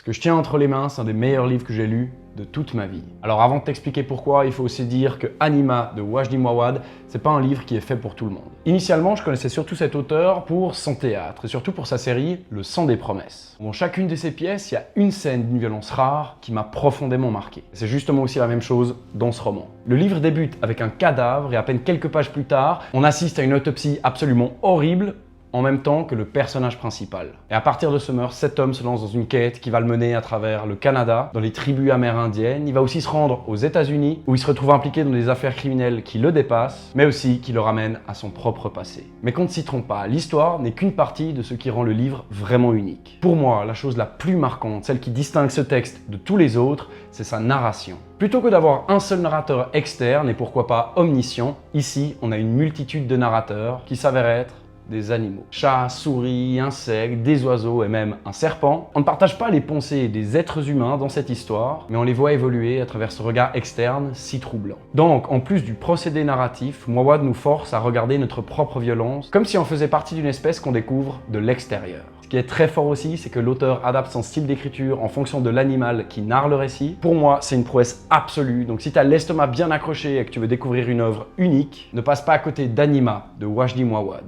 Ce que je tiens entre les mains, c'est un des meilleurs livres que j'ai lus de toute ma vie. Alors avant de t'expliquer pourquoi, il faut aussi dire que Anima de Wajdi Mouawad, c'est pas un livre qui est fait pour tout le monde. Initialement, je connaissais surtout cet auteur pour son théâtre et surtout pour sa série Le Sang des Promesses. Dans chacune de ses pièces, il y a une scène d'une violence rare qui m'a profondément marqué. C'est justement aussi la même chose dans ce roman. Le livre débute avec un cadavre et à peine quelques pages plus tard, on assiste à une autopsie absolument horrible en même temps que le personnage principal. Et à partir de ce meurtre, cet homme se lance dans une quête qui va le mener à travers le Canada, dans les tribus amérindiennes. Il va aussi se rendre aux États-Unis, où il se retrouve impliqué dans des affaires criminelles qui le dépassent, mais aussi qui le ramènent à son propre passé. Mais qu'on ne s'y trompe pas, l'histoire n'est qu'une partie de ce qui rend le livre vraiment unique. Pour moi, la chose la plus marquante, celle qui distingue ce texte de tous les autres, c'est sa narration. Plutôt que d'avoir un seul narrateur externe et pourquoi pas omniscient, ici, on a une multitude de narrateurs qui s'avèrent être des animaux. Chats, souris, insectes, des oiseaux et même un serpent. On ne partage pas les pensées des êtres humains dans cette histoire, mais on les voit évoluer à travers ce regard externe si troublant. Donc, en plus du procédé narratif, Mouawad nous force à regarder notre propre violence comme si on faisait partie d'une espèce qu'on découvre de l'extérieur. Ce qui est très fort aussi, c'est que l'auteur adapte son style d'écriture en fonction de l'animal qui narre le récit. Pour moi, c'est une prouesse absolue, donc si tu as l'estomac bien accroché et que tu veux découvrir une œuvre unique, ne passe pas à côté d'Anima de Wajdi Mouawad.